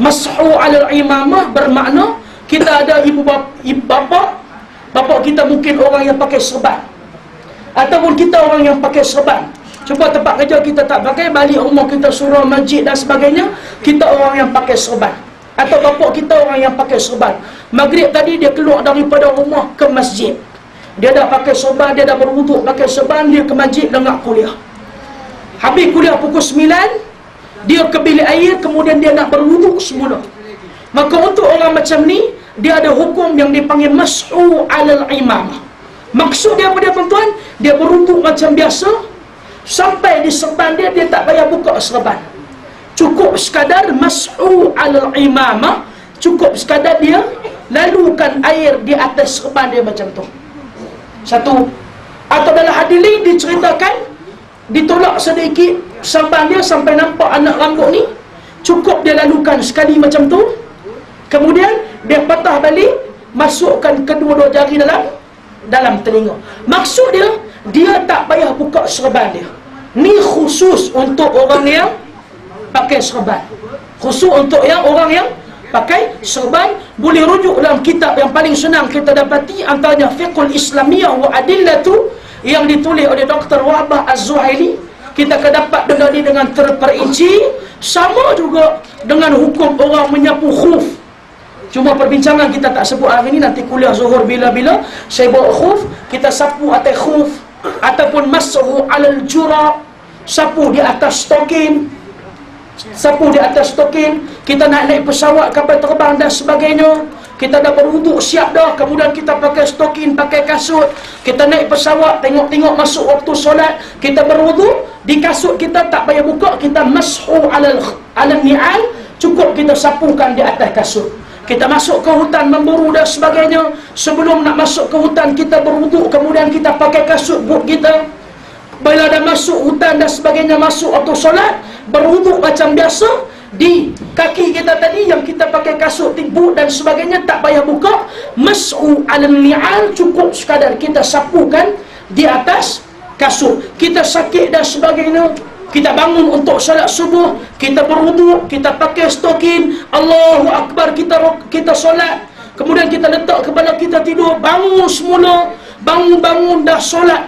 Mas'u 'alal imamah bermakna kita ada ibu bapa kita mungkin orang yang pakai serban, ataupun kita orang yang pakai serban. Cuba tempat kerja kita tak pakai, balik rumah kita surau masjid dan sebagainya, kita orang yang pakai serban. Atau bapa kita orang yang pakai serban. Maghrib tadi dia keluar daripada rumah ke masjid, dia dah pakai serban, dia dah berwuduk pakai serban, dia ke masjid dengar kuliah. Habis kuliah pukul 9, dia ke bilik air, kemudian dia nak berwuduk semula. Maka untuk orang macam ni, dia ada hukum yang dipanggil mas'u 'alal imamah. Maksud dia apa dia tuan-tuan? Dia berwuduk macam biasa, sampai di serban dia, dia tak payah buka serban. Cukup sekadar mas'u 'alal imamah, cukup sekadar dia lalukan air di atas serban dia macam tu. Satu. Atau dalam hadis lain diceritakan, ditolak sedikit serban dia sampai nampak anak rambut ni, cukup dia lalukan sekali macam tu, kemudian dia patah balik, masukkan kedua-dua jari dalam telinga. Maksud dia, dia tak payah buka serban dia. Ni khusus untuk orang yang pakai serban. Khusus untuk orang yang pakai serban. Boleh rujuk dalam kitab yang paling senang kita dapati, antaranya Fiqhul Islamiyah wa Adillatu, yang ditulis oleh Dr. Wahbah Az-Zuhaili. Kita akan dapat dengar ni dengan terperinci. Sama juga dengan hukum orang menyapu khuf. Cuma perbincangan kita tak sebut hari ni, nanti kuliah zuhur bila-bila saya bawa khuf, kita sapu atas khuf, ataupun mas'u 'alal jurab, sapu di atas stokin. Sapu di atas stokin. Kita nak naik pesawat, kapal terbang dan sebagainya, kita dah berwuduk siap dah, kemudian kita pakai stokin, pakai kasut, kita naik pesawat, tengok-tengok masuk waktu solat, kita berwuduk, di kasut kita tak payah buka, kita mas'u 'alal ni'al, cukup kita sapukan di atas kasut. Kita masuk ke hutan memburu dan sebagainya, sebelum nak masuk ke hutan kita berwuduk, kemudian kita pakai kasut boot kita. Bila dah masuk hutan dan sebagainya, masuk waktu solat, berwuduk macam biasa. Di kaki kita tadi yang kita pakai kasut, boot dan sebagainya, tak payah buka. Mas'u 'alal ni'al, cukup sekadar kita sapukan di atas kasut. Kita sakit dan sebagainya, kita bangun untuk salat subuh, kita berwuduk, kita pakai stokin, Allahu Akbar, kita solat, kemudian kita letak kepala kita tidur, bangun semula, bangun dah solat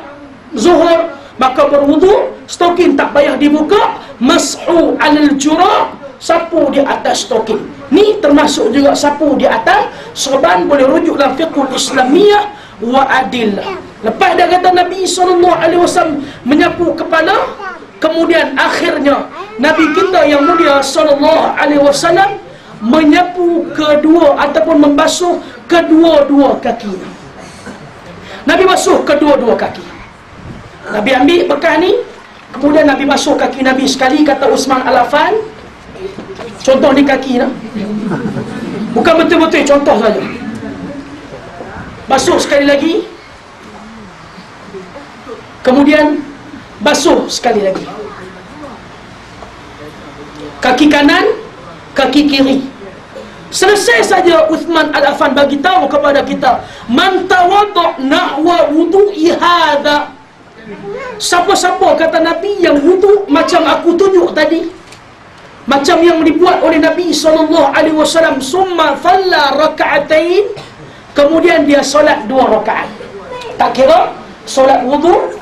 zuhur, maka berwuduk, stokin tak payah dibuka, mas'u 'alal jurab, sapu di atas stokin. Ni termasuk juga sapu di atas serban, boleh rujuk dalam Fiqhul Islamiyah wa Adillah. Lepas dah kata Nabi SAW menyapu kepala, kemudian akhirnya Nabi kita yang mulia SAW menyapu kedua ataupun membasuh kedua-dua kaki. Nabi basuh kedua-dua kaki. Nabi ambil bekas ni, kemudian Nabi basuh kaki Nabi sekali. Kata Uthman Al-Affan, contoh ni kaki lah, bukan betul-betul contoh saja. Basuh sekali lagi, kemudian basuh sekali lagi. Kaki kanan, kaki kiri. Selesai saja Uthman Al-Affan bagi tahu kepada kita, man tawadda nahwa wudu'i hadha, siapa-siapa kata Nabi yang wuduk macam aku tunjuk tadi, macam yang dibuat oleh Nabi SAW, summa thalla raka'atain, kemudian dia solat 2 rakaat. Tak kira solat wuduk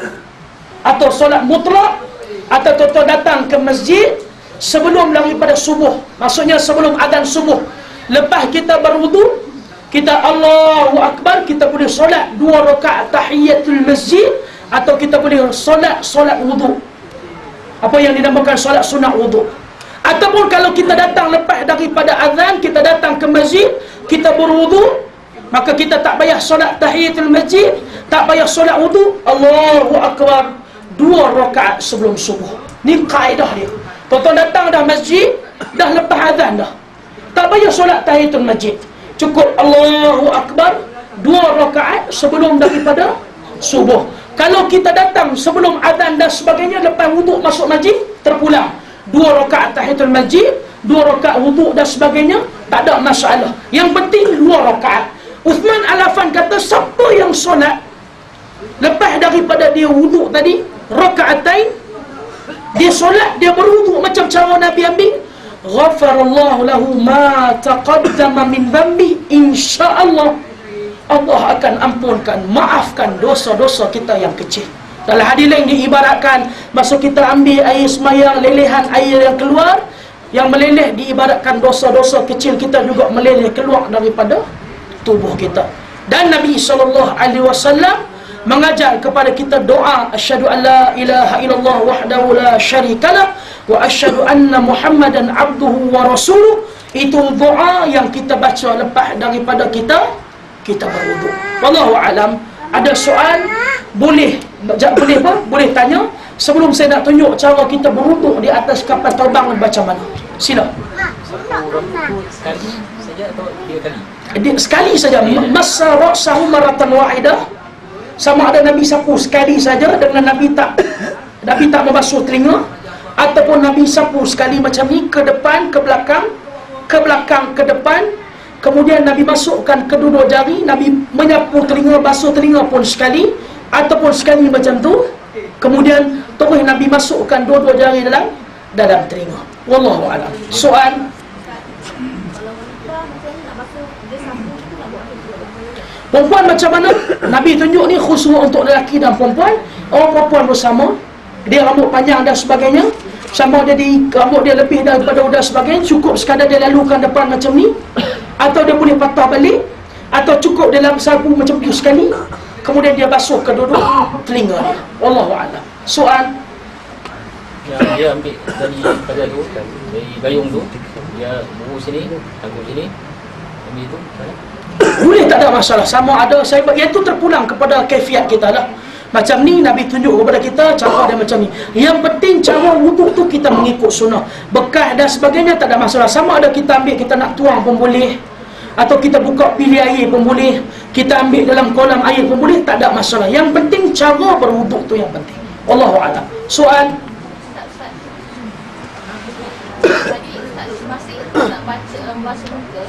atau solat mutlak, atau tuan-tuan datang ke masjid sebelum daripada subuh, maksudnya sebelum azan subuh, lepas kita berwuduk, kita Allahu Akbar, kita boleh solat 2 rakaat tahiyatul masjid, atau kita boleh solat wuduk, apa yang dinamakan solat sunat wuduk. Ataupun kalau kita datang lepas daripada azan, kita datang ke masjid, kita berwuduk, maka kita tak payah solat tahiyatul masjid, tak payah solat wuduk, Allahu Akbar 2 rakaat sebelum subuh. Ni kaedah dia. Tuan-tuan datang dah masjid, dah lepas azan dah, tak payah solat tahiyatul masjid, cukup Allahu Akbar 2 rakaat sebelum daripada subuh. Kalau kita datang sebelum azan dan sebagainya, lepas wuduk masuk masjid, terpulang 2 rakaat tahiyatul masjid, 2 rakaat wuduk dan sebagainya, tak ada masalah. Yang penting 2 rakaat. Uthman Al-Affan kata, siapa yang solat lepas daripada dia wuduk tadi, rakaatain, dia solat, dia berwuduk macam cara Nabi ambil, ghafarallahu lahu ma taqaddama min dhanbi, insya-Allah Allah akan ampunkan, maafkan dosa-dosa kita yang kecil. Dalam hadis lain diibaratkan, masa kita ambil air semayang, lelehan air yang keluar, yang meleleh diibaratkan dosa-dosa kecil kita juga meleleh keluar daripada tubuh kita. Dan Nabi SAW mengajar kepada kita doa, asyhadu an la ilaha illallah wahdahu la syarikalah wa asyhadu anna Muhammadan abduhu wa rasuluh. Itu doa yang kita baca lepas daripada kita berwuduk. Wallahu alam. Ada soal boleh apa? Boleh tanya sebelum saya nak tunjuk cara kita berwuduk di atas kapal terbang macam mana. Sila. Satu rambut sekali saja atau 3 kali? Sekali saja. Masa ra'sahu maratan wahidah. Sama ada Nabi sapu sekali saja dengan Nabi tak membasuh telinga, ataupun Nabi sapu sekali macam ni, ke depan, ke belakang, ke belakang, ke depan. Kemudian Nabi masukkan kedua jari, Nabi menyapu telinga, basuh telinga pun sekali, ataupun sekali macam tu. Kemudian terus Nabi masukkan dua-dua jari dalam telinga. Wallahu a'lam. Soal. Perempuan macam mana? Nabi tunjuk ni khusus untuk lelaki dan perempuan. Orang perempuan bersama, dia rambut panjang dan sebagainya, sama dia rambut dia lebih daripada dan sebagainya, cukup sekadar dia lalukan depan macam ni, atau dia boleh patah balik, atau cukup dalam sapu macam tu sekali, kemudian dia basuh kedua-dua telinga dia. Wallahu a'lam. Soal. Yang dia ambil dari pada tu, dari gayung tu, dia buru sini, tangguh sini, ambil tu, mana? Boleh, tak ada masalah. Sama ada, yang itu terpulang kepada kaifiat kita lah. Macam ni Nabi tunjuk kepada kita cara dia macam ni. Yang penting cara wuduk tu kita mengikut sunnah. Bekas dan sebagainya tak ada masalah. Sama ada kita ambil, kita nak tuang pun boleh, atau kita buka pilih air pun boleh, kita ambil dalam kolam air pun boleh, tak ada masalah. Yang penting cara berwuduk tu yang penting. Wallahu a'lam. Soal. Tadi masa kita nak baca basuh muka,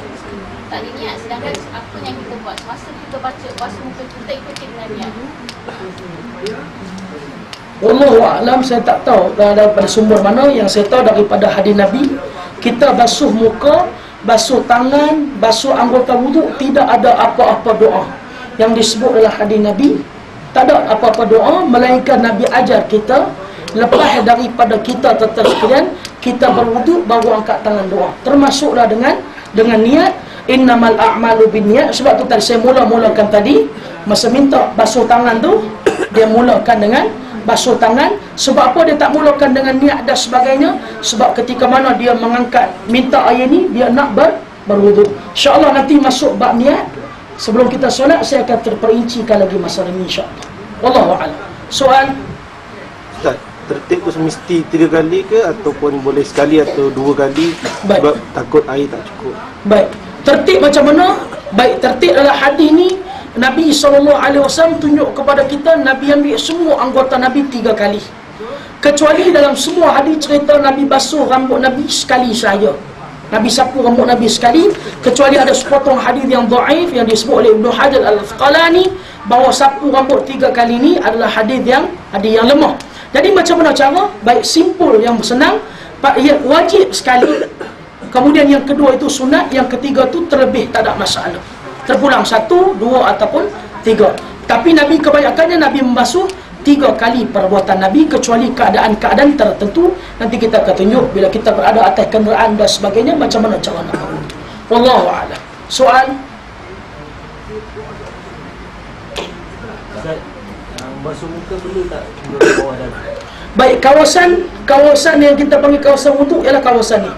tak ada niat, sedangkan apa yang kita buat masa kita baca basuh muka, kita ikuti dengan niat. Wallahu a'lam. Saya tak tahu daripada sumber mana. Yang saya tahu daripada hadis Nabi, kita basuh muka, basuh tangan, basuh anggota wuduk, tidak ada apa-apa doa yang disebut dalam hadis Nabi. Tak ada apa-apa doa, melainkan Nabi ajar kita lepas daripada kita tetap sekalian, kita berwuduk baru angkat tangan doa. Termasuklah dengan niat, innamal a'malu binniyat. Sebab tu tadi saya mulakan tadi, masa minta basuh tangan tu, dia mulakan dengan basuh tangan. Sebab apa dia tak mulakan dengan niat dan sebagainya? Sebab ketika mana dia mengangkat minta air ni, dia nak berwuduk. InsyaAllah nanti masuk bab niat, sebelum kita solat saya akan terperincikan lagi masalah ini, insyaAllah. Wallahu a'lam. Soal. Ustaz, tertib tu mesti 3 kali ke ataupun boleh sekali atau 2 kali? Baik. Sebab takut air tak cukup. Baik. Tertib macam mana? Baik, tertib adalah hadis ni Nabi SAW tunjuk kepada kita, Nabi ambil semua anggota Nabi 3 kali. Kecuali dalam semua hadis cerita Nabi basuh rambut Nabi sekali saja. Nabi sapu rambut Nabi sekali, kecuali ada sepotong hadis yang dhaif yang disebut oleh Ibnu Hajar Al-Asqalani bahawa sapu rambut 3 kali ni adalah hadis yang lemah. Jadi macam mana cara? Baik, simpul, yang senang. Wajib sekali, kemudian yang kedua itu sunat, yang ketiga tu terlebih tak ada masalah. Terpulang 1, 2 ataupun 3. Tapi Nabi kebanyakannya Nabi membasuh 3 kali perbuatan Nabi, kecuali keadaan-keadaan tertentu. Nanti kita akan tunjuk bila kita berada atas kenderaan dan sebagainya macam mana cara nak berwuduk. Wallahu a'lam. Soal. Basuh muka perlu tak ke bawah dalam? Baik, kawasan yang kita panggil kawasan wuduk ialah kawasan ni.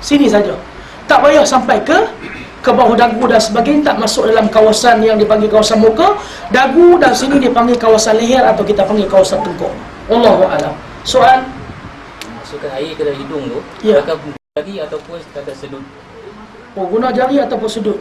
Sini saja. Tak payah sampai ke bawah dagu dan sebagainya, tak masuk dalam kawasan yang dipanggil kawasan muka. Dagu dan sini dipanggil kawasan leher atau kita panggil kawasan tengkuk. Wallahu a'lam. Soal. Masukkan air ke dalam hidung tu, Ya. akan jari ataupun sekadar sedut? Guna jari ataupun sudut.